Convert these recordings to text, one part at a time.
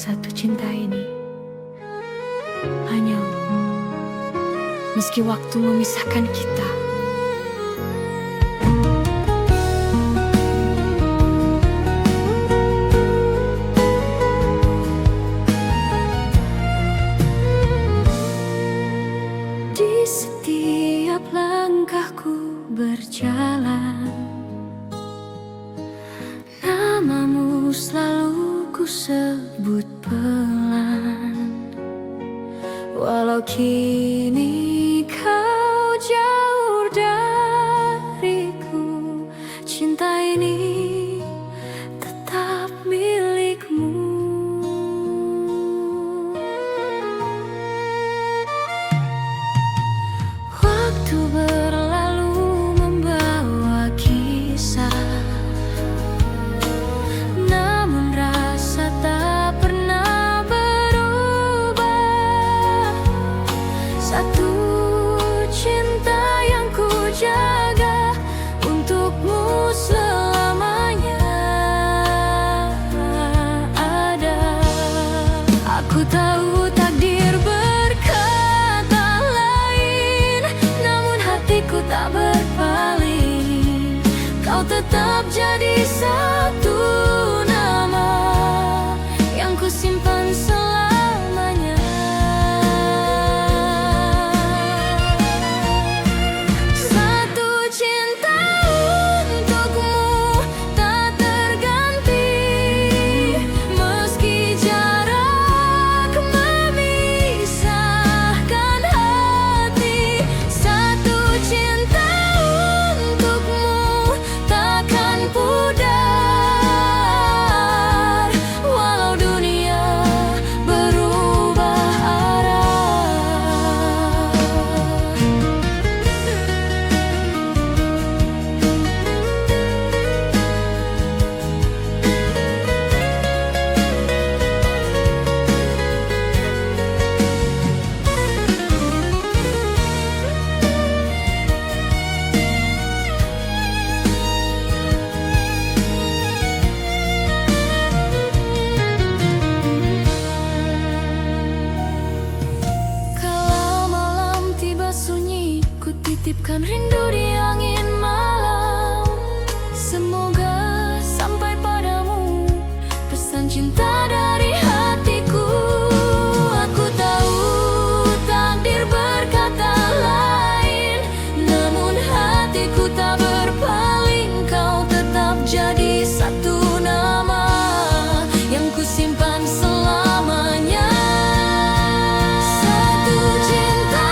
satu cinta ini hanya meski waktu memisahkan kita. Di setiap langkahku berjalan, namamu selalu ku sebut pelan. Walau kini kau jauh dariku, cinta ini tetap milikmu. Waktu berlalu membawa kisah, namun rasa tak pernah berubah. Satu cinta yang ku jaga untukmu selamanya ada. Aku tahu takdir berkata lain, namun hatiku tak berpaling. Kau tetap jadi satu nama yang ku simpan selamanya. Satu cinta untukmu tak terganti, meski jarak memisahkan hati. Satu cinta untukmu takkan pudar, walau dunia berubah arah. Kalau malam tiba sunyi, ku titipkan rindu di angin malam. Semoga sampai padamu pesan cinta dari hatiku. Aku tahu takdir berkata lain, namun hatiku tak berpaling. Kau tetap jadi satu nama yang ku simpan selamanya. Satu cinta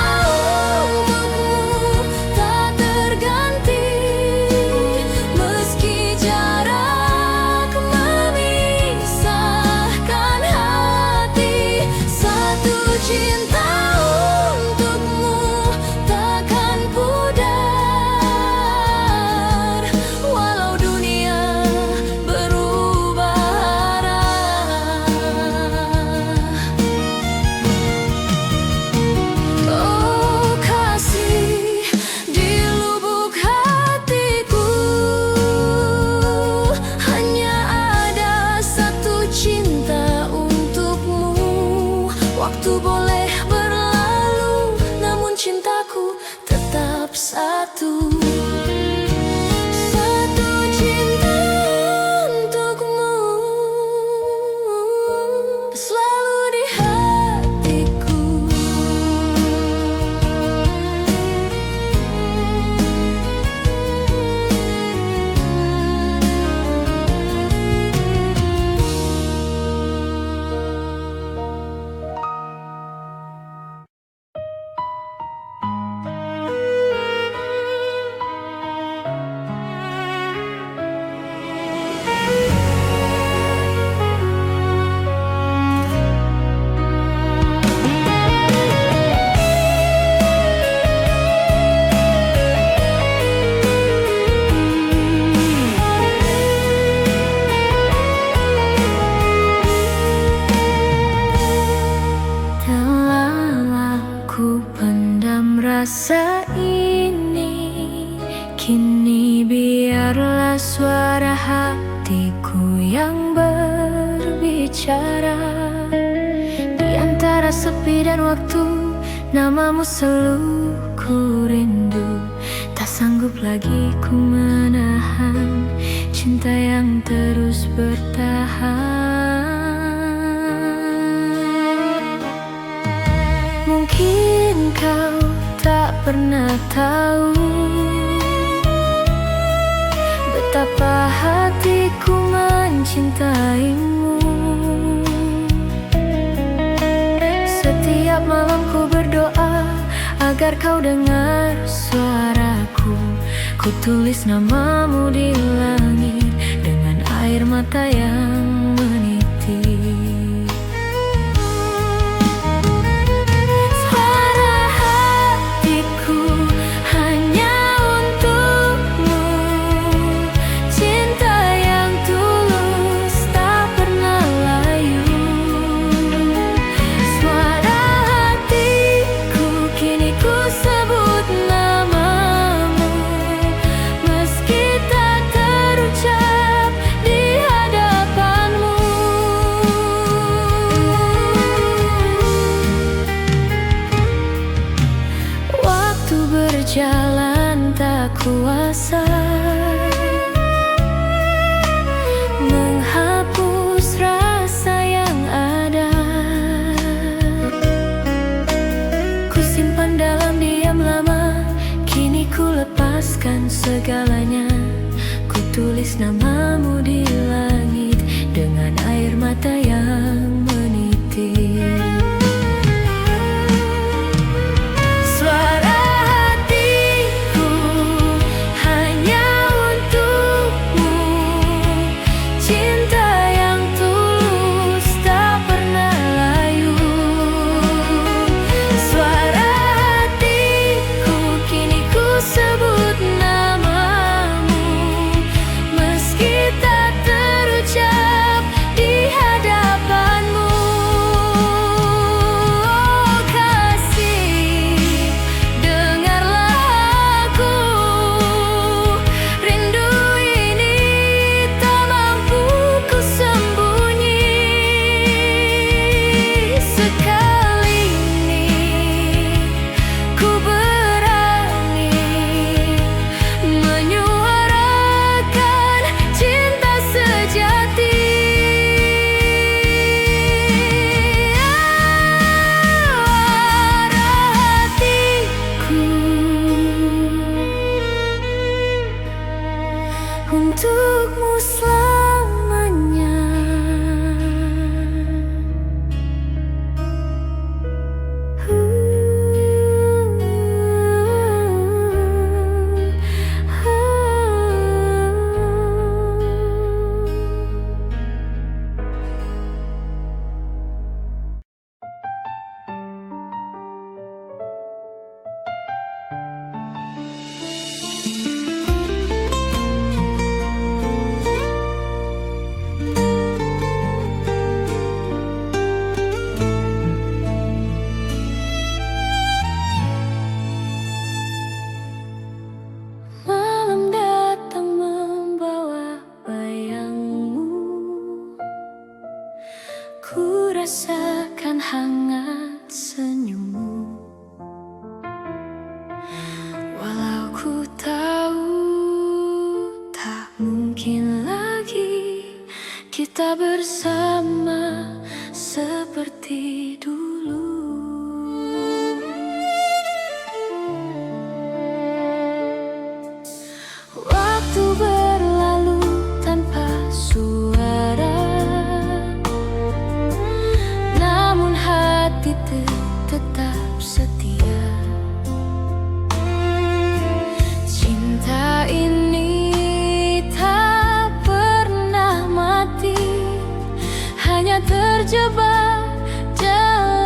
untukmu tak terganti, meski jarak memisahkan hati. Satu cinta untukmu takkan pudar, walau dunia berubah arah. Oh kasih, di lubuk hatiku hanya ada satu cinta untukmu. Waktu boleh berlalu, namun cintaku tetap satu. Satu cinta untukmu selalu di hatiku. rasa ini. Kini biarlah suara hatiku yang berbicara. sepi dan waktu, namamu selalu ku rindu. Tak sanggup lagi ku menahan cinta yang terus bertahan. Mungkin kau tak pernah tahu betapa hatiku mencintaimu. Setiap malam ku berdoa agar kau dengar suaraku. Ku tulis namamu di langit dengan air mata yang meniti. Suara hatiku hanya untukmu, cinta yang tulus tak pernah layu. Suara hatiku kini ku sebut namamu, meski tak terucap di hadapanmu. Waktu berjalan tak kuasa menghapus rasa yang ada. Ku simpan dalam diam lama, kini ku lepaskan segalanya. Ku tulis namamu di langit dengan air mata yang meniti. Suara hatiku hanya untukmu, cinta yang tulus tak pernah layu. Suara hatiku kini ku sebut namamu, meski tak terucap di hadapanmu. Oh kasih, dengarlah aku, rindu ini tak mampu ku sembunyi. Sekali ini ku berani menyuarakan cinta sejati. Suara hatiku untukmu selamanya. Malam datang membawa bayangmu, ku rasakan hangat senyummu. Walau ku tahu tak mungkin lagi kita bersama seperti dulu. Waktu berlalu tanpa suara, namun hati tetap setia. Cinta ini tak pernah mati, hanya terjebak dalam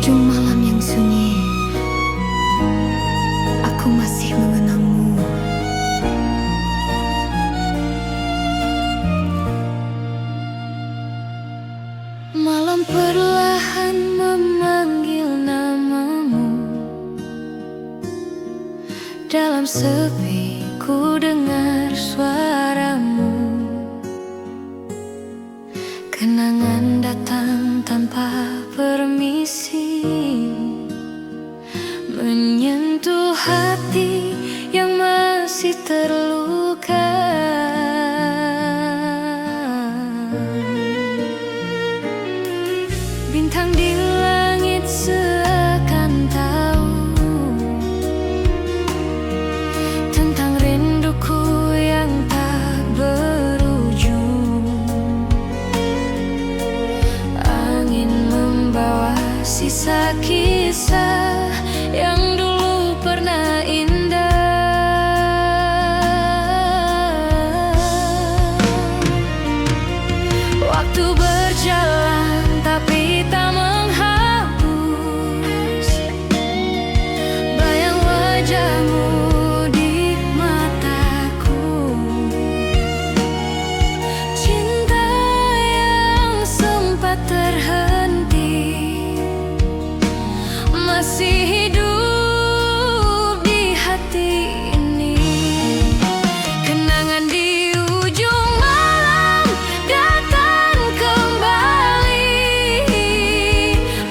ujung malam yang sunyi, aku masih mengenangmu. Malam perlahan memanggil namamu. Dalam sepi ku dengar suaramu. Kenangan datang tanpa permisi, menyentuh hati yang masih terluka. Bintang di langit seakan tahu tentang rinduku yang tak berujung. Angin membawa sisa kisah yang dulu pernah indah. Waktu berjalan tapi tak menghapus bayang wajahmu di mataku. Cinta yang sempat terhenti masih hidup di hati ini. Kenangan di ujung malam datang kembali,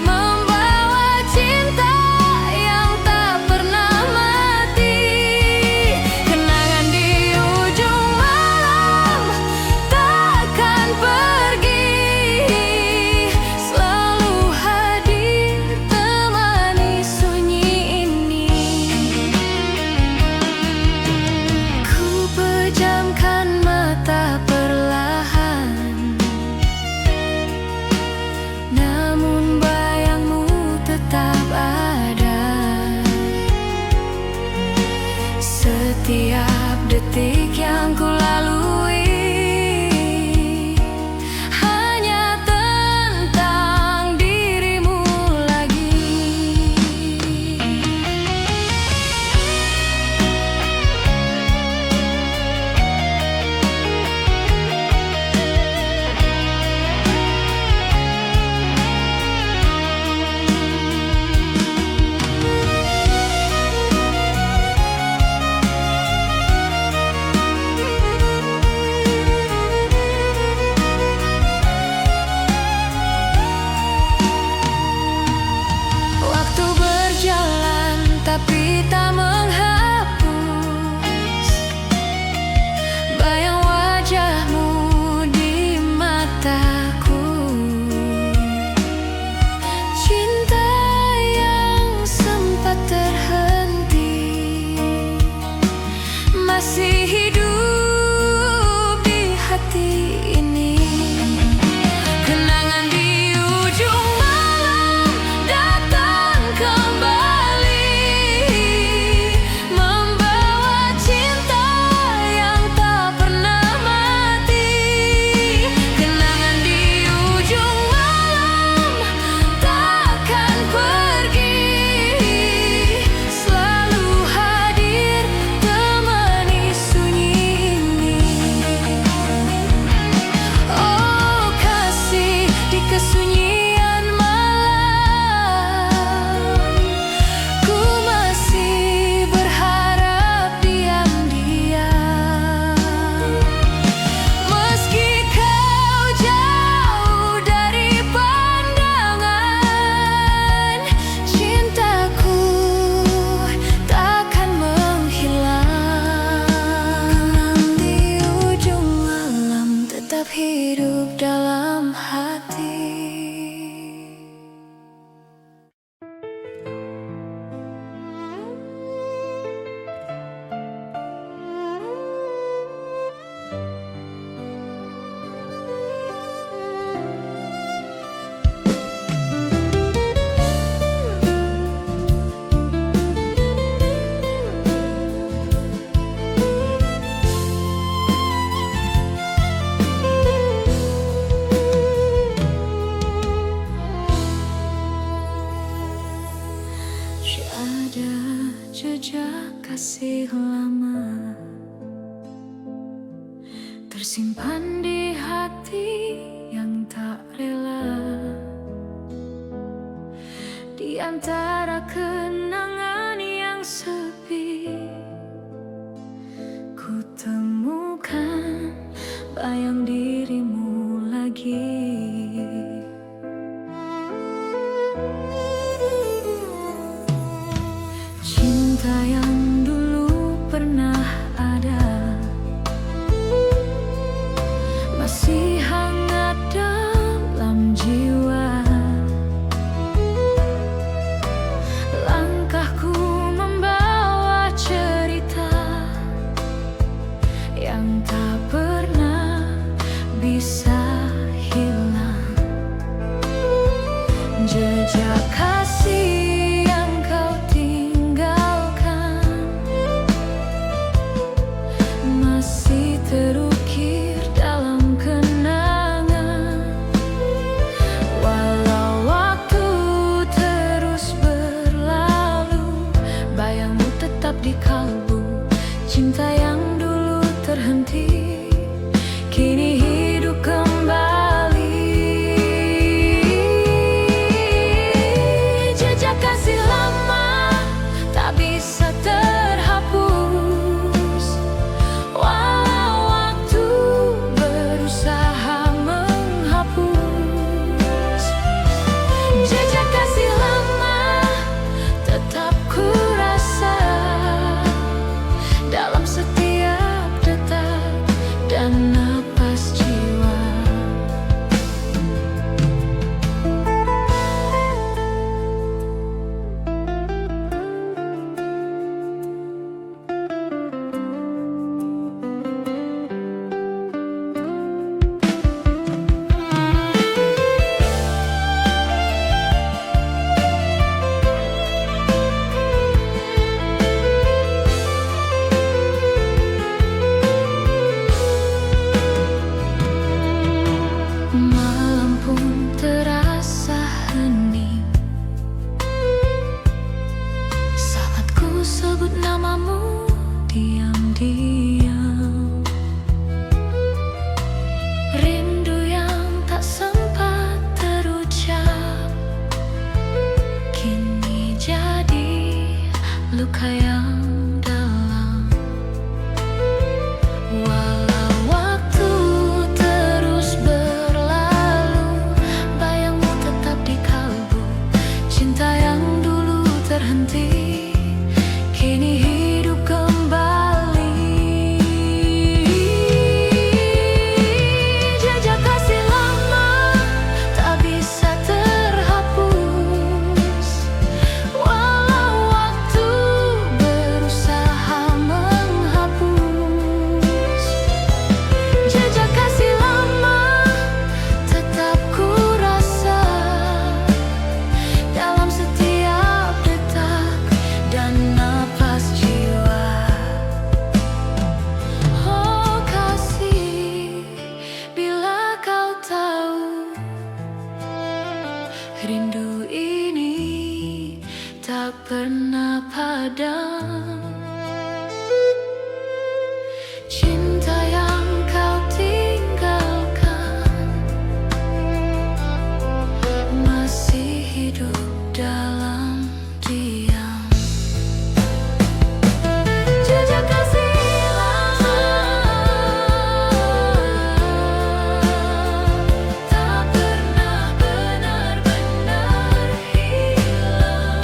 membawa cinta yang tak pernah mati. Kenangan di ujung malam takkan pergi, selalu hadir temani sunyi ini. Ku pejamkan mata perlahan, namun bayangmu tetap ada. Setiap detik yang ku lalui hanya tentang dirimu lagi. Waktu berjalan tapi tak menghapus bayang wajahmu di mataku. Cinta yang sempat terhenti masih hidup di hati ini. Kenangan di ujung malam datang kembali, membawa cinta yang tak pernah mati. Kenangan di ujung malam takkan pergi, selalu hadir temani sunyi ini. Oh kasih, di kesunyian malam ku masih berharap diam-diam. Meski kau jauh dari pandangan, cintaku takkan menghilang. Di ujung malam tetap hidup dalam hati. kasih lama tersimpan di hati yang tak rela. Di antara kenangan yang sepi, ku temukan bayang dirimu lagi. Cinta yang dulu pernah ada masih hangat dalam jiwa. Langkahku membawa cerita yang tak pernah bisa hilang. Jejak kasih yang kau tinggalkan masih terukir dalam kenangan. Walau waktu terus berlalu, bayangmu tetap di kalbu. Cinta yang dulu terhenti kini hidup kembali. Jejak kasih lama tak bisa terhapus, walau waktu berusaha menghapus. Jejak kasih lama tetap ku rasa dalam setiap detak dan napas jiwa. Malam pun terasa hening saat ku sebut namamu diam-diam. Rindu yang tak sempat terucap kini jadi luka yang dalam. Walau waktu terus berlalu, bayangmu tetap di kalbu. Cinta yang dulu terhenti kini hidup kembali. Jejak kasih lama tak bisa terhapus, walau waktu berusaha menghapus. Jejak kasih lama tetap ku rasa dalam setiap detak dan napas jiwa. Oh kasih, bila kau tahu rindu ini tak pernah padam. Cinta yang kau tinggalkan masih hidup dalam diam. Jejak kasih lama tak pernah benar-benar hilang.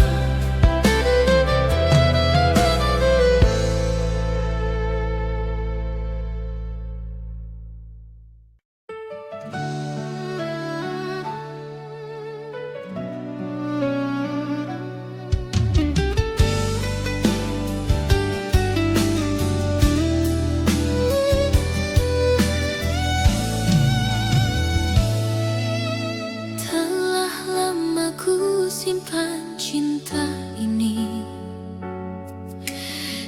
Telah lama ku simpan cinta ini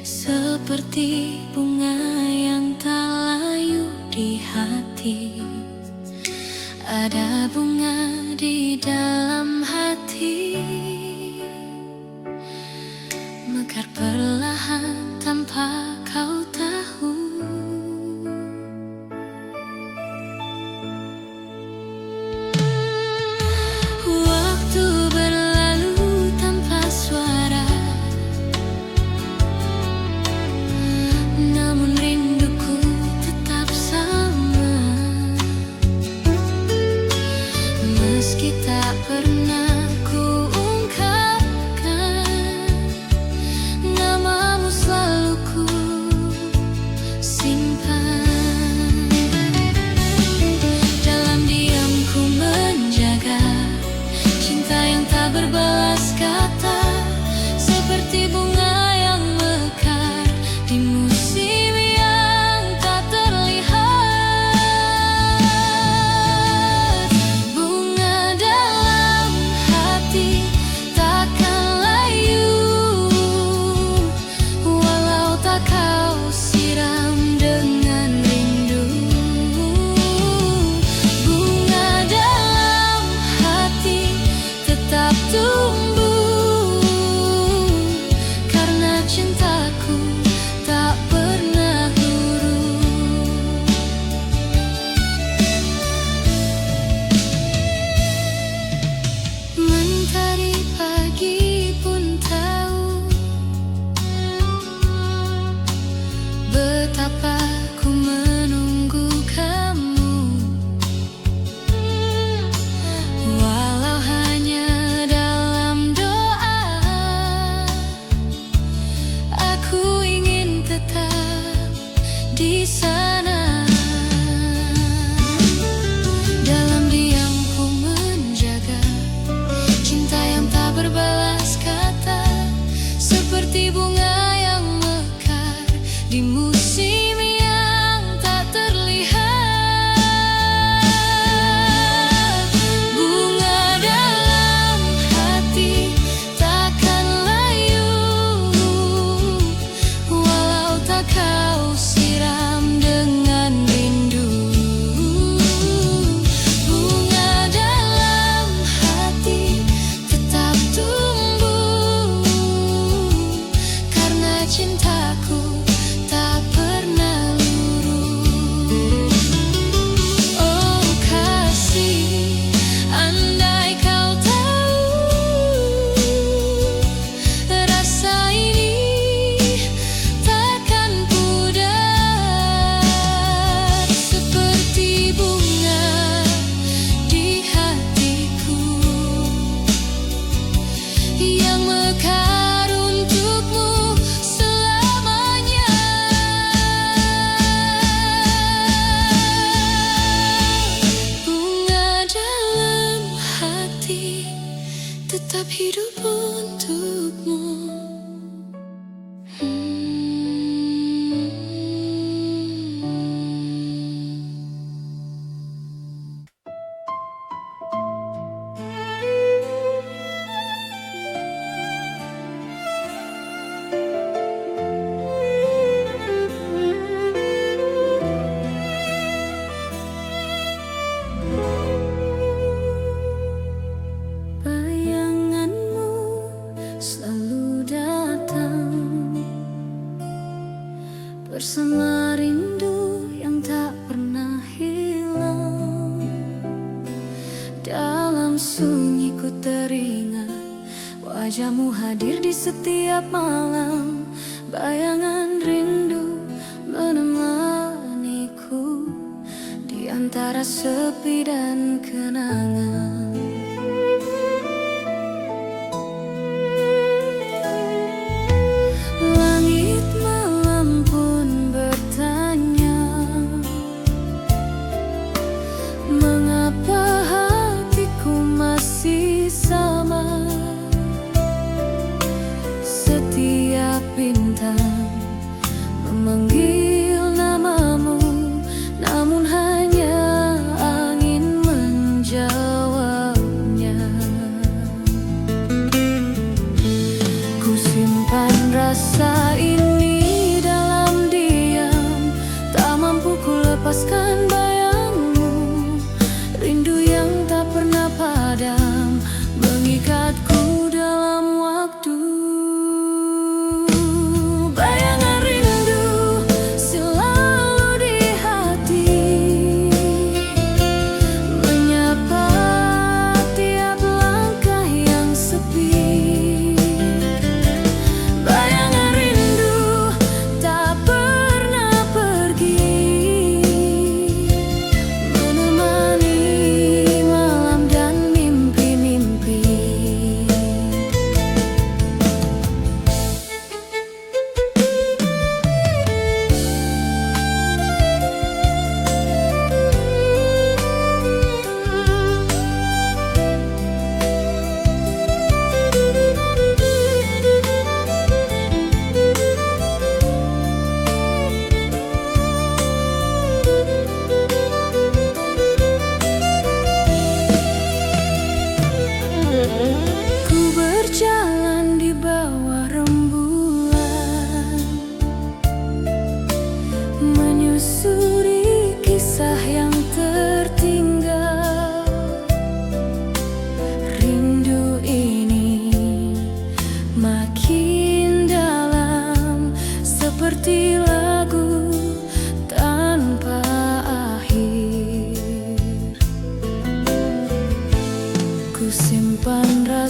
seperti bunga yang tak layu di hati. Ada bunga di dalam hati, mekar perlahan tanpa kau tahu. Waktu berlalu tanpa suara, namun rinduku tetap sama. Meski tak pernah ku ungkapkan, namamu selalu ku simpan. Dalam diam ku menjaga cinta yang tak berbalas kata, seperti bunga yang mekar di musim yang tak terlihat. Bunga dalam hati takkan layu, walau tak kau siram dengan rindu. Bunga dalam hati tetap tumbuh, karena cintaku tak pernah luruh. Mentari pagi pun tahu betapa ku menunggu kamu, walau hanya dalam doa. Aku ingin tetap di sana. Dalam diam ku menjaga cinta yang tak berbalas kata, seperti bunga yang mekar di musim yang tak terlihat. Bunga dalam hati takkan layu, walau tak kau siram dengan rindu. Bunga dalam hati tetap tumbuh, karena cintaku tak pernah luruh. Oh kasih, andai kau tahu, rasa ini takkan pudar, seperti bunga di hatiku yang mekar untukmu selamanya. Bunga dalam hati tetap hidup untukmu. Bayanganmu selalu datang bersama rindu yang tak pernah hilang. Dalam sunyi ku teringat wajahmu hadir di setiap malam. Bayangan rindu menemaniku di antara sepi dan kenangan. Langit malam pun bertanya, mengapa hatiku masih sama? Setiap bintang memanggil namamu, namun hanya angin menjawab.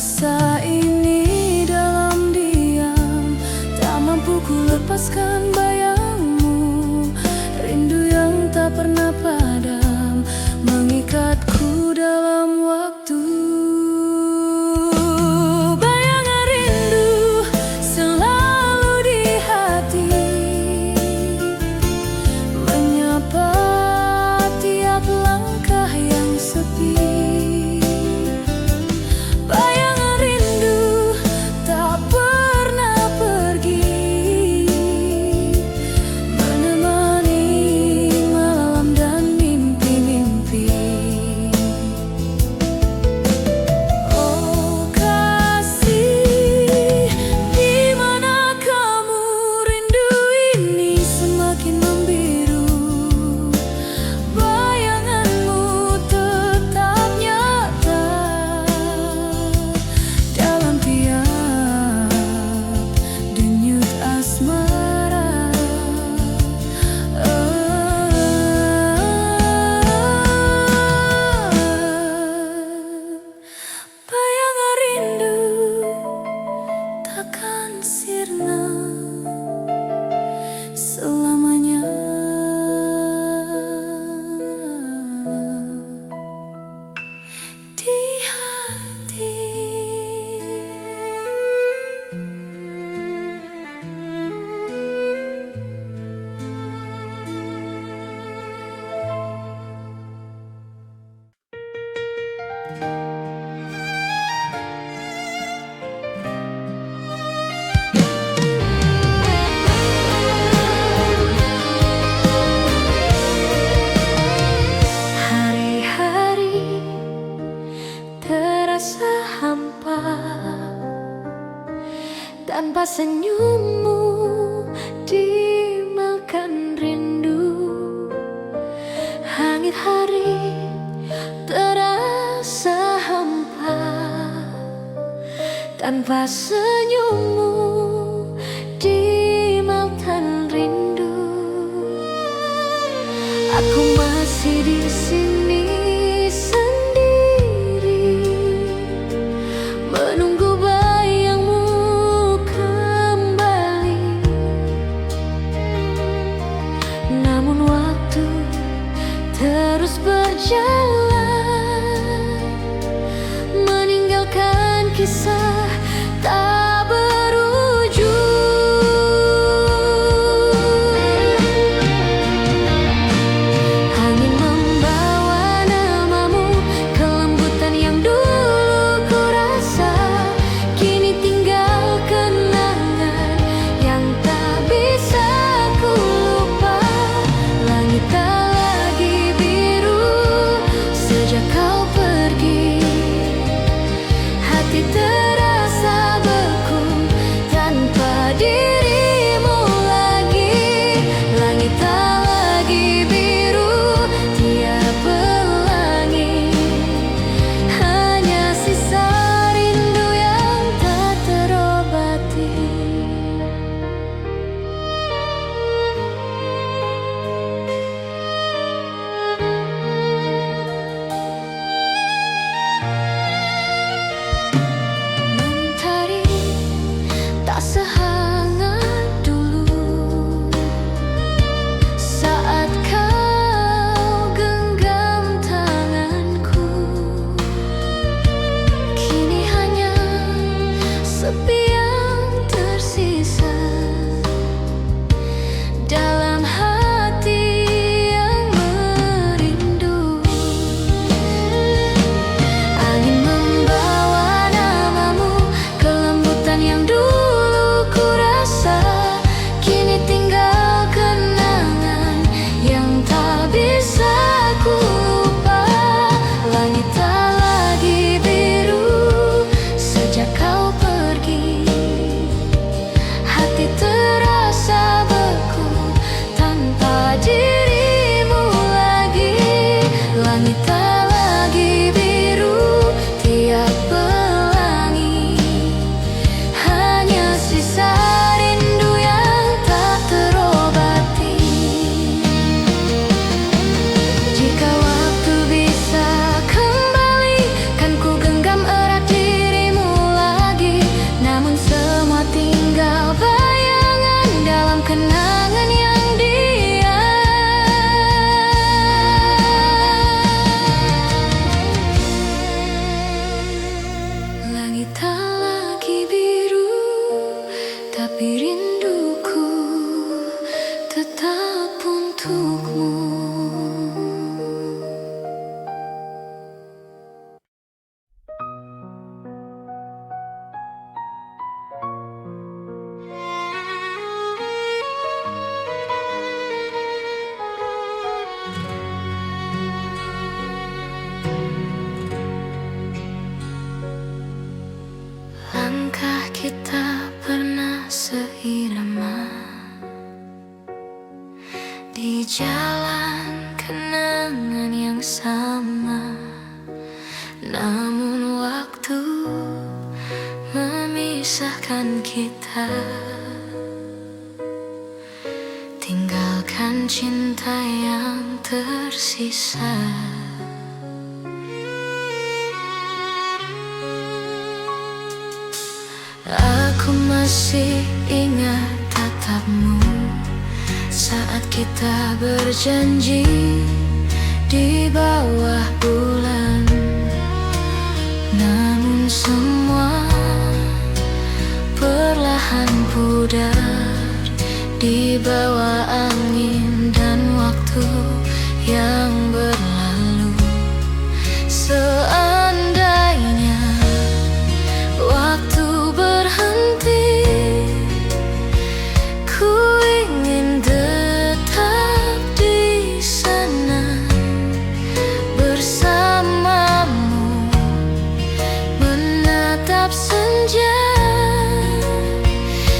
rasa ini dalam diam, tak mampu ku lepaskan bayangmu. Rindu yang tak pernah padam mengikatku dalam waktu. Bayangan rindu selalu di hati, menyapa tiap langkah yang sepi. Bayangan rindu tak pernah pergi, menemani malam dan mimpi-mimpi. Oh kasih, di mana kamu? Rindu ini semakin membiru. Bayanganmu tetap nyata dalam tiap denyut asmara. Bayangan rindu takkan sirna selamanya. Di hati. Hari-hari terasa hampa tanpa senyummu, dimakan rindu. Hangit hari terasa hampa tanpa senyummu, dimakan rindu. Aku masih di sini sendiri, menunggu bayangmu kembali. Namun waktu terus berjalan, meninggalkan kisah tak berujung. Angin membawa namamu, kelembutan yang dulu ku rasa, kini tinggal kenangan yang tak bisa ku lupa. Langit tak lagi biru sejak kau pergi, hati jalan kenangan yang sama, namun waktu memisahkan kita. Tinggalkan cinta yang tersisa. Aku masih ingat tatapmu saat kita berjanji di bawah bulan. Namun semua perlahan pudar di bawah angin dan waktu yang berlalu. Seandainya waktu berhenti, ku ingin tetap di sana bersamamu, menatap senja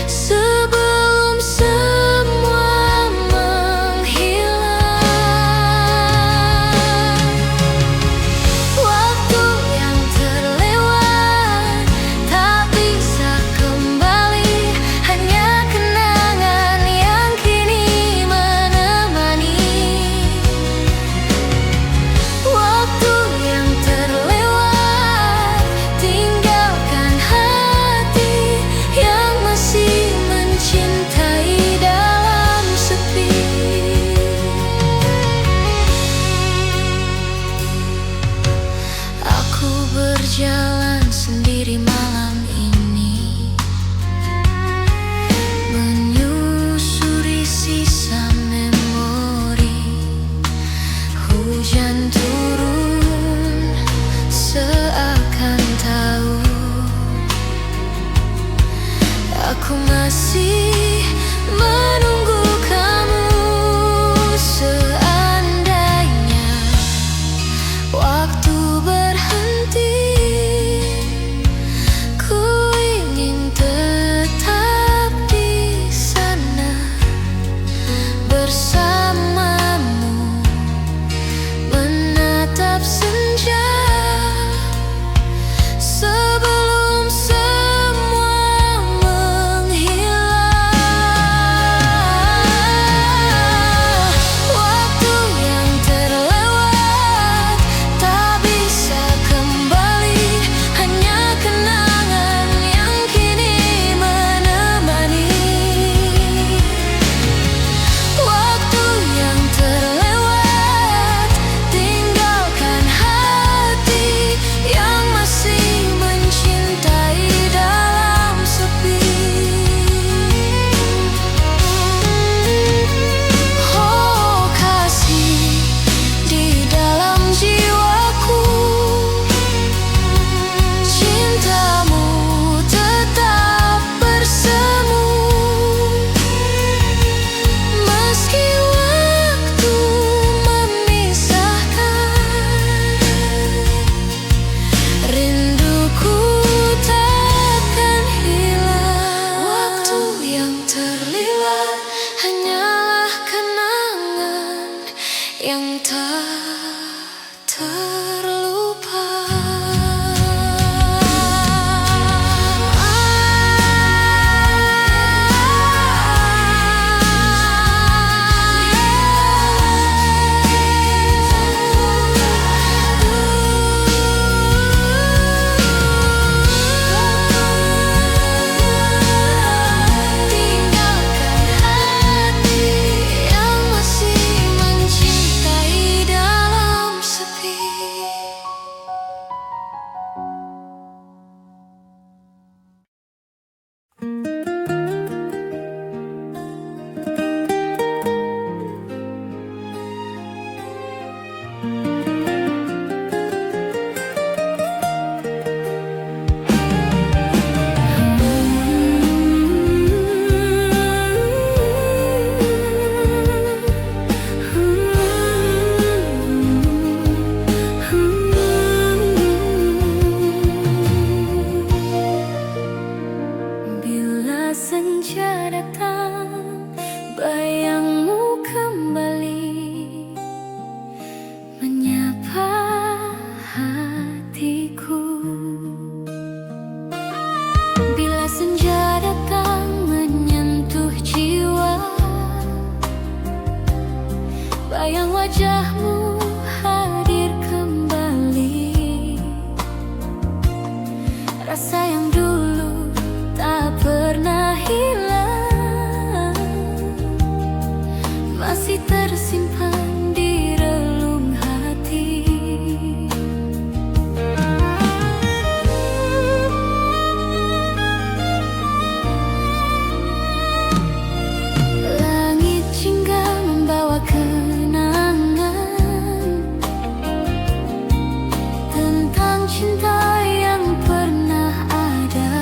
sebelum semua menghilang. Waktu yang terlewat tak bisa kembali, hanya kenangan yang kini menemani. Waktu yang terlewat tinggalkan hati yang masih mencintai dalam sepi. Aku berjalan sendiri malam ini, menyusuri sisa memori. Hujan turun seakan tahu aku masih menunggu kamu. Seandainya waktu berhenti, ku ingin tetap di sana bersamamu, menatap senja sebelum semua menghilang. Waktu yang terlewat tak bisa kembali, hanya kenangan yang kini menemani. Waktu yang terlewat tinggalkan hati yang masih mencintai dalam sepi. Oh kasih di dalam jiwaku, cintamu tetap bersemu. Meski waktu memisahkan, rinduku takkan hilang. Waktu yang terlewat hanyalah kenangan yang tak terlupa. Tinggalkan hati yang masih mencintai dalam sepi. cinta yang pernah ada.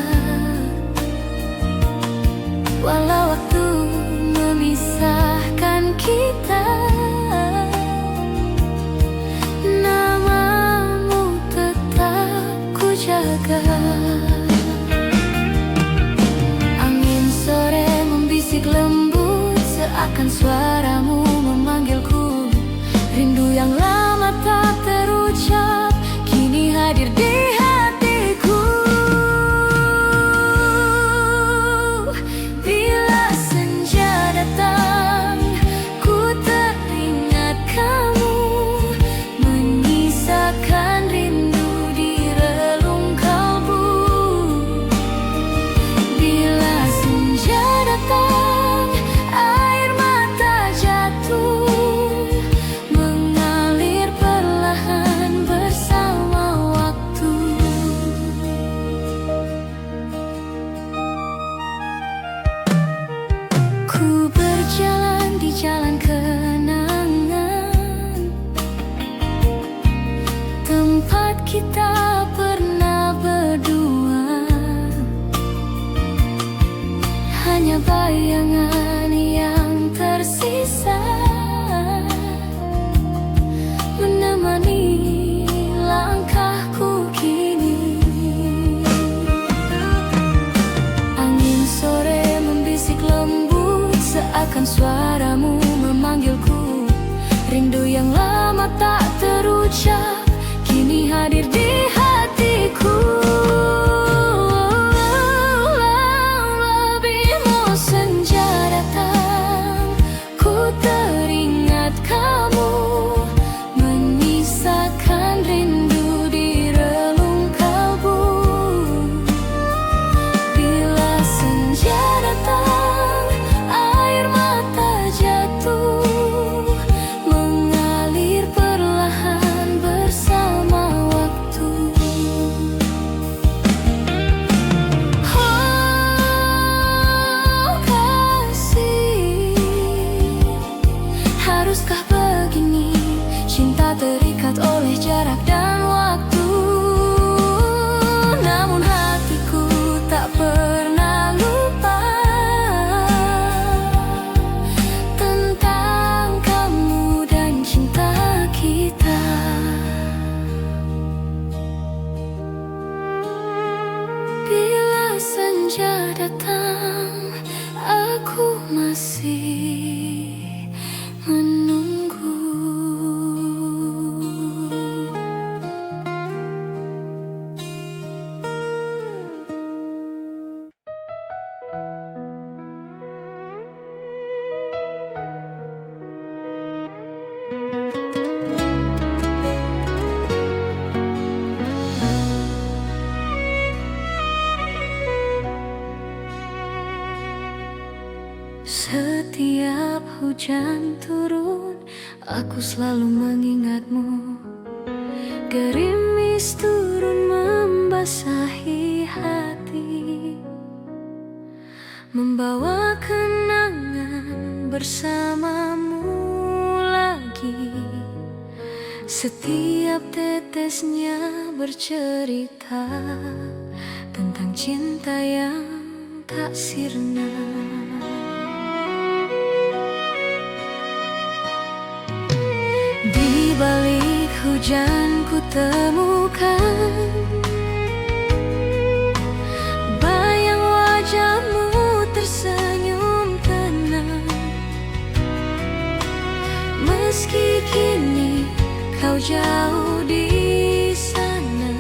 Walau waktu memisahkan kita, namamu tetap ku jaga. Angin sore membisik lembut, seakan suaramu memanggilku. Rindu yang lama tak terucap kini hadir di hatiku. Bila senja datang, ku teringat kamu, menyisakan rindu di relung kalbu. Bila senja datang, air mata jatuh, mengalir perlahan bersama waktu. Ku berjalan di jalan kenangan, tempat kita pernah berdua. Hanya bayangan yang tersisa, menemani langkahku kini. Angin sore membisik lembut, seakan suaramu memanggilku. Rindu yang lama tak terucap kini hadir di hatiku. Lebihmu senja datang, ku teringat kamu, menyisakan rindu di relung kalbu. Bila senja datang, air mata jatuh, mengalir perlahan bersama waktu. Oh kasih, haruskah begini? Cinta terikat oleh jarak dan waktu. Namun hatiku tak pernah lupa tentang kamu dan cinta kita. Bila senja datang, aku masih menunggu. Setiap hujan turun, aku selalu mengingatmu. Gerimis turun membasahi hati, membawa kenangan bersamamu lagi. Setiap tetesnya bercerita tentang cinta yang tak sirna. Di balik hujan ku temukan bayang wajahmu tersenyum tenang. Meski kini kau jauh di sana,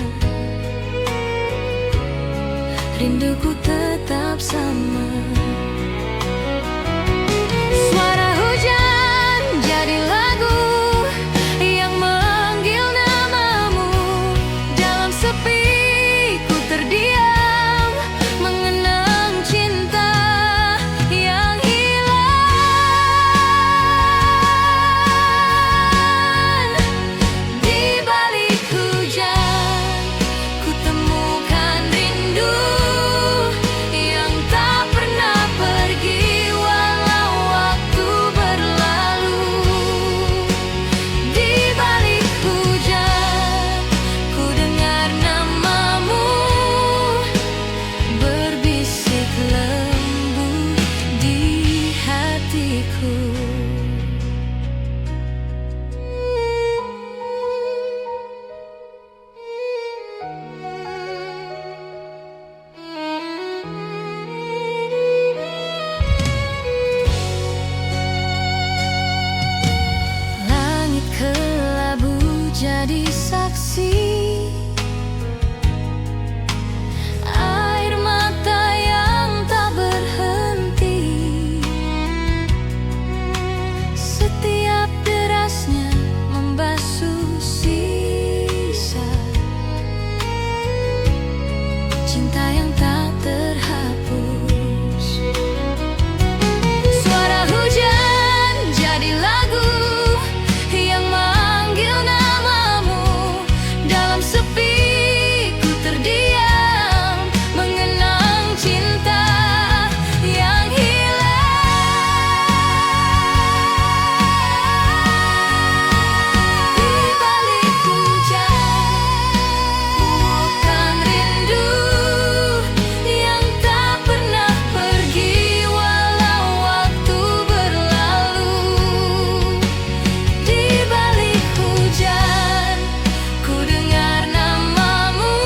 rinduku tetap sama. Suara hujan jadi lagu yang memanggil namamu. Dalam sepi ku terdiam, mengenang cinta yang hilang. Di balik hujan ku temukan rindu yang tak pernah saksi air mata yang tak berhenti. Setiap derasnya membasuh sisa cinta yang tak terhapus. Suara hujan jadi lagu yang manggil namamu. Dalam sepi ku terdiam, mengenang cinta yang hilang. Di balik hujan, bukan rindu yang tak pernah pergi walau waktu berlalu. Di balik hujan, ku dengar namamu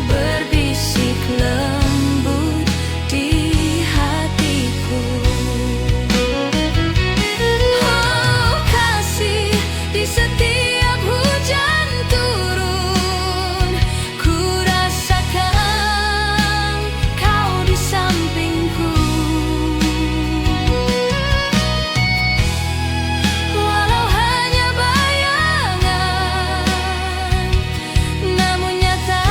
berbisik lembut di hatiku. Oh kasih, di setiap hujan turun, ku rasakan kau di sampingku. Walau hanya bayangan, namun nyata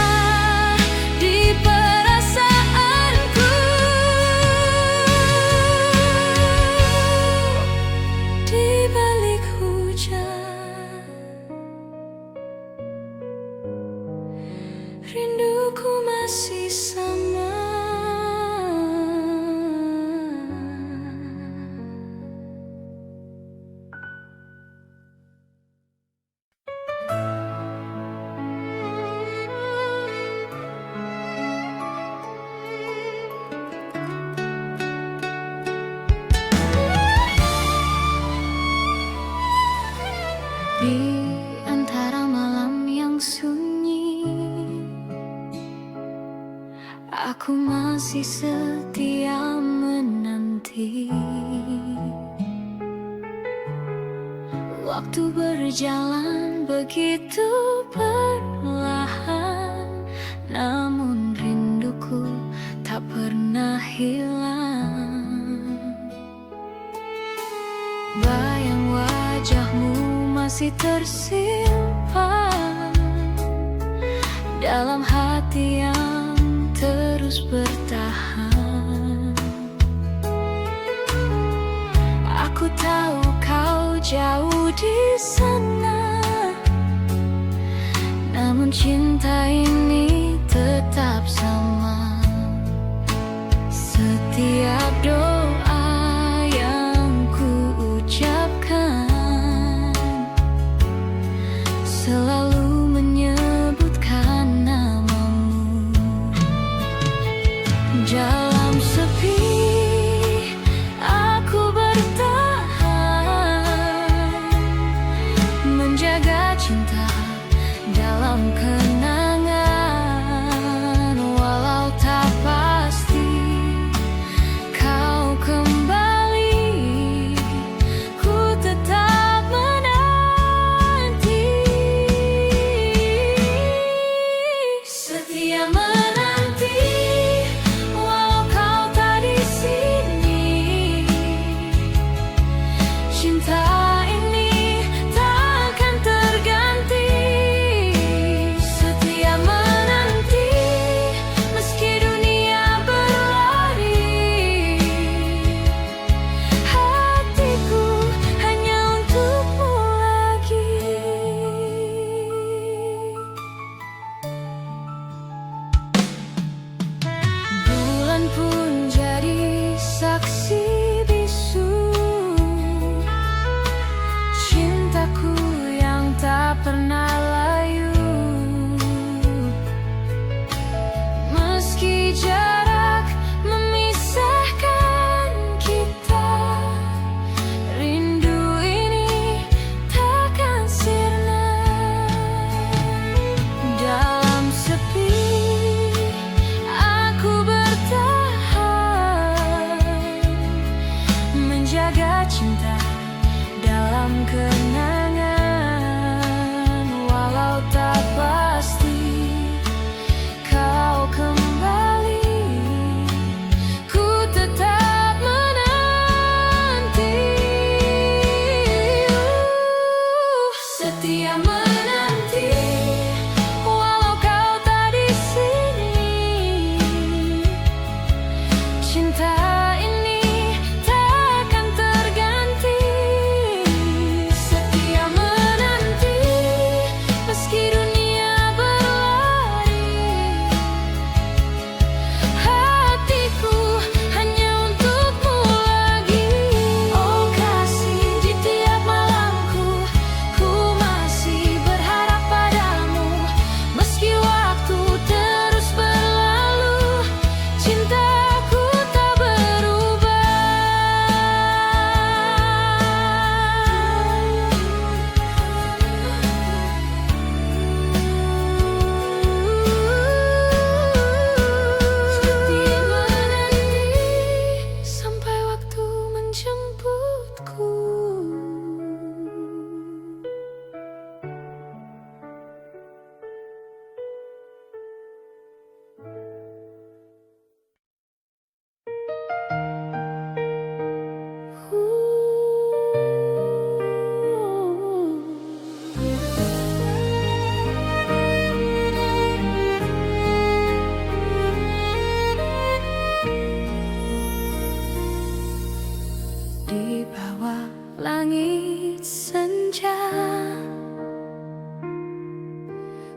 di perasaanku. Di balik hujan, rinduku masih sama. Di antara malam yang sunyi, aku masih setia menanti. Waktu berjalan begitu perlahan, namun rinduku tak pernah hilang. Bayang wajahmu masih tersimpan dalam hati yang terus bertahan. Aku tahu kau jauh di sana, namun cinta ini tetap sama. Setiap doa yang ku ucapkan selalu menyebutkan namamu. Dalam sepi aku bertahan, menjaga cinta dalam kenangan. Walau tak pasti kau kembali, ku tetap menanti.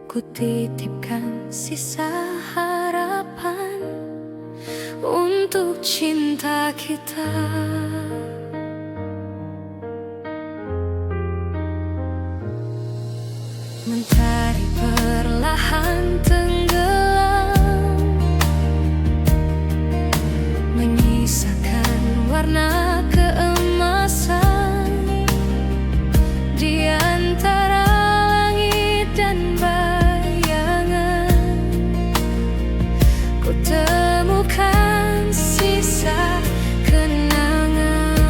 ku titipkan sisa harapan untuk cinta kita. Mentari perlahan tenggelam, menyisakan warna keemasan di antara langit dan bayangan. Ku temukan sisa kenangan.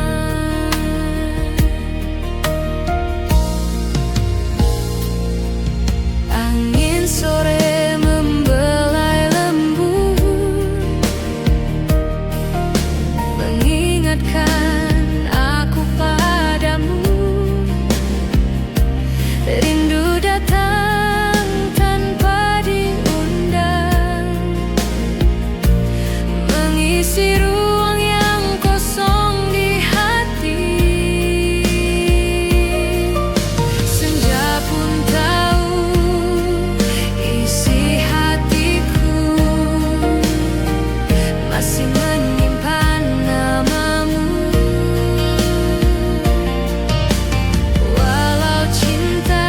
Angin sore membelai lembut, mengingatkan aku padamu. Rindu datang tanpa diundang, mengisi ruang yang kosong di hati. Senja pun tahu isi hatiku masih menyimpan namamu. Walau cinta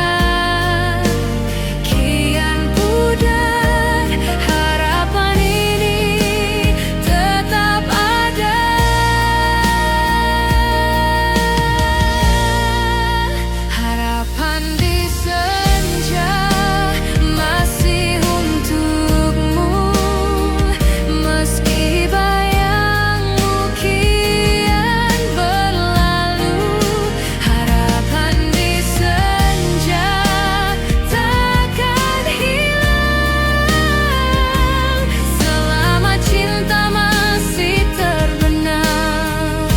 kian pudar, harapan ini tetap ada. Harapan di senja masih untukmu, meski bayangmu kian berlalu. Harapan di senja takkan hilang selama cinta masih terbenam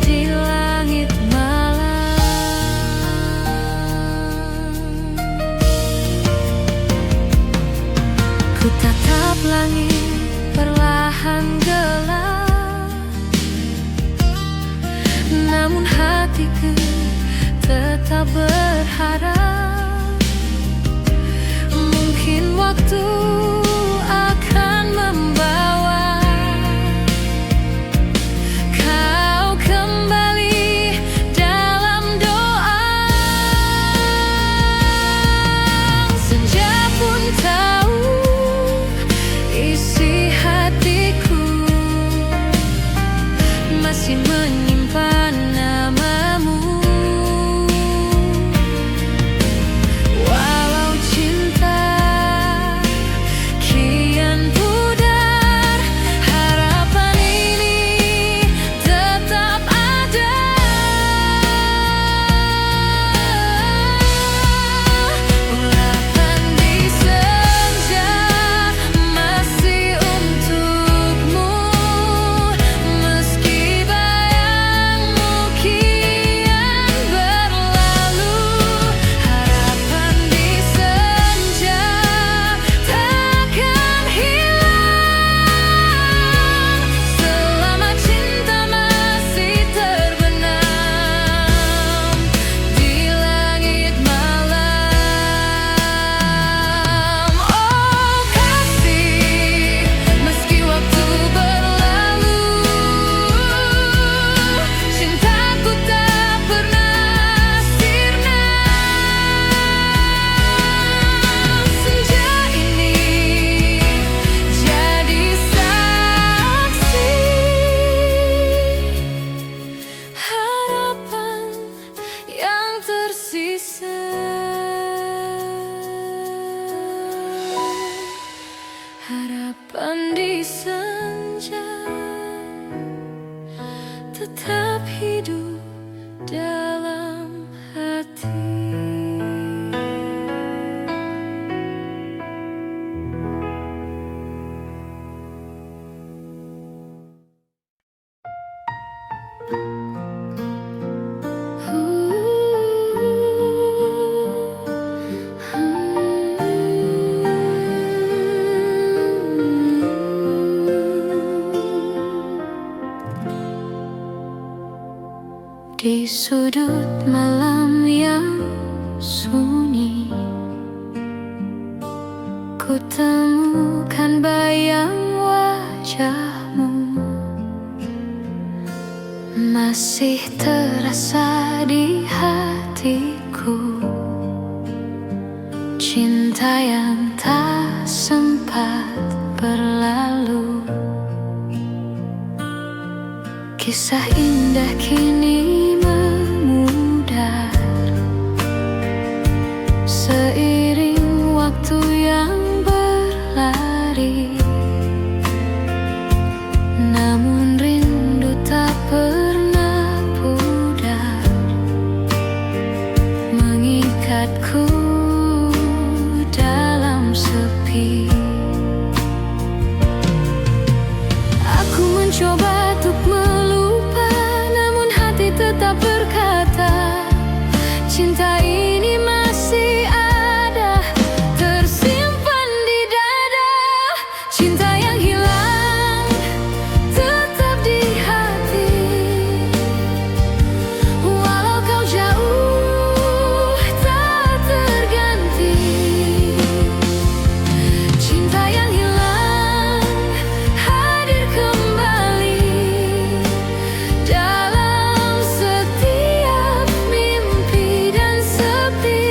di langit malam. Ku tatap langit perlahan gelap, namun hatiku tetap berharap. Mungkin waktu akan membawa kau kembali dalam doa. Senja pun tahu isi hatiku masih menyimpan namamu. Walau cinta kian pudar, harapan ini tetap ada. Ulapan di senja masih untukmu, meski bayangmu kian berlalu. Harapan di senja takkan hilang selama cinta masih terbenam di langit malam. Oh kasih, meski waktu berlalu, cintaku tak pernah sirna. Senja ini jadi saksi harapan yang tersisa. Harapan di senja tetap hidup dalam hati. Di sudut malam yang sunyi, ku temukan bayang wajahmu, masih terasa di hatiku. Cinta yang tak sempat berlalu, kisah indah kini memudar seiring waktu yang berlari. Namun rindu tak pernah pudar, mengikatku dalam sepi. Aku mencoba untuk melupa, namun hati tetap berkata, cinta ini masih ada, tersimpan di dada. Cinta yang hilang tetap di hati, walau kau jauh tak terganti. Cinta yang hilang hadir kembali dalam setiap mimpi dan sepi.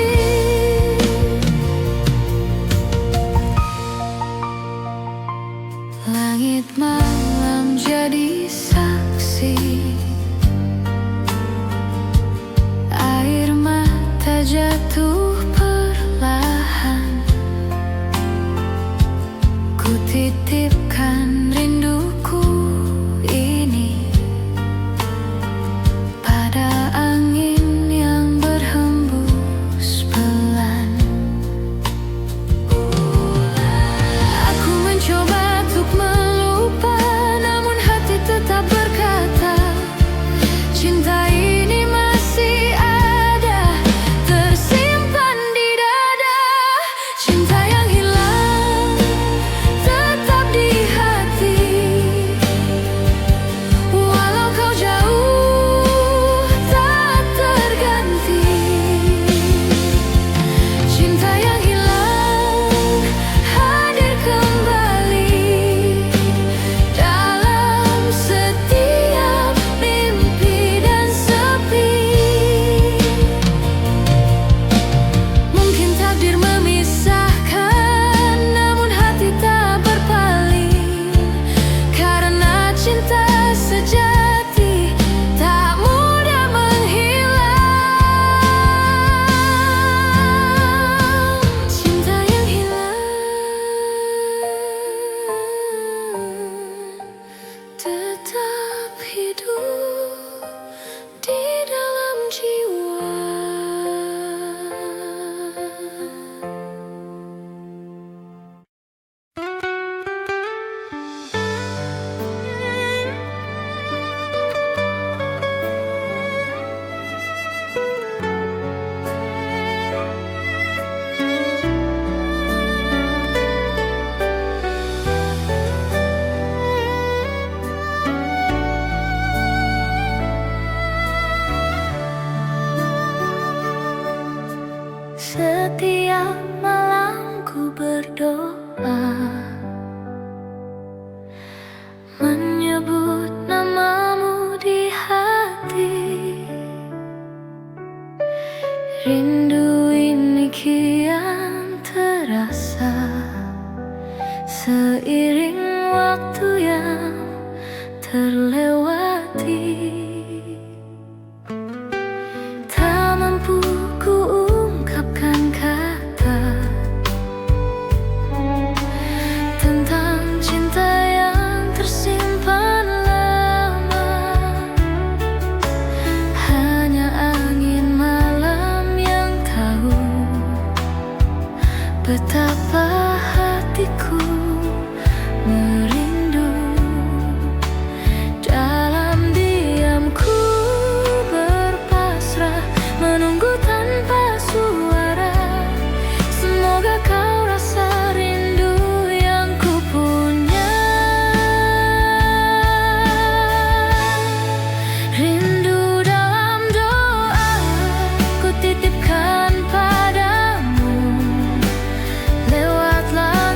Langit malam jadi saksi, air mata jatuh perlahan. Ku titipkan rinduku ini pada angin yang berhembus pelan. Aku mencoba untuk melupa, namun hati tetap berkata, cinta ini masih ada, tersimpan di dada. Cinta yang hilang tetap di hati, walau kau jauh tak terganti. Cinta yang hilang hadir kembali dalam setiap mimpi dan sepi. Mungkin takdir memisahkan, namun hati tak berpaling, karena cinta sejati tak mudah menghilang. Cinta yang hilang tetap hidup di dalam jiwa. Setiap malam ku berdoa, menyebut namamu di hati. Rindu ini kian terasa seiring waktu yang terlewati. Tak mampu ku ungkapkan kata tentang cinta yang tersimpan lama. Hanya angin malam yang tahu betapa hatiku merindu. Dalam diamku berpasrah, menunggu tanpa suara. Semoga kau rasa rindu yang ku punya. Rindu dalam doa ku titipkan padamu lewat langit.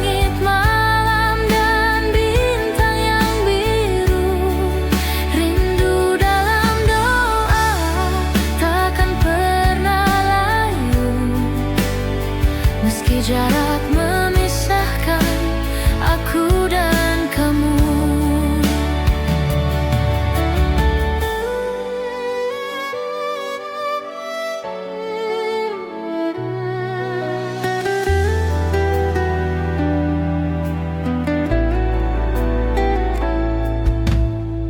meski jarak memisahkan aku dan kamu.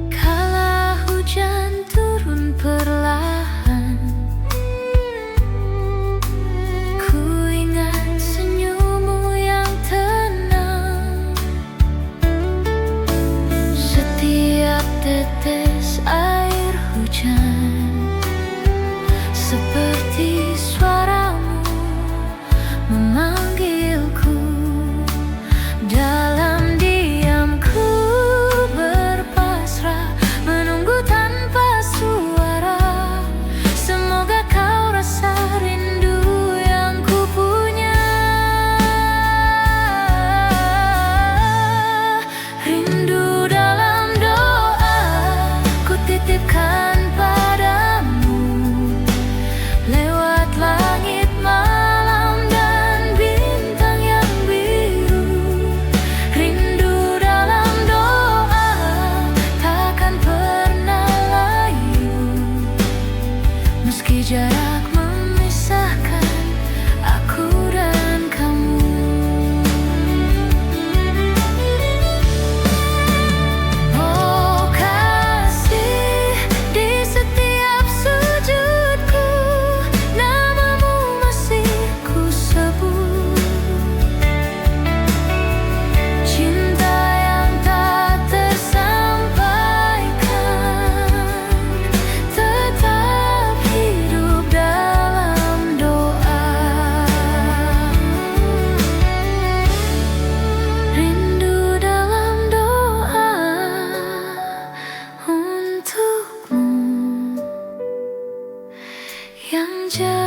Kala hujan turun perlahan, ku ingat senyummu yang tenang. Setiap tetes air hujan seperti suaramu memanggilku. Dalam diamku berpasrah, menunggu tanpa suara. Semoga kau rasa rindu yang ku punya. Rindu dalam doa ku titipkan padamu, lewat langit malam dan bintang yang biru. Rindu dalam doa takkan pernah layu, meski jarak memisahkan aku dan kamu. Oh kasih, di setiap sujudku namamu masih ku sebut. Cinta yang tak tersampaikan tetap hidup dalam doa. Rindu dalam doa untukmu yang jauh.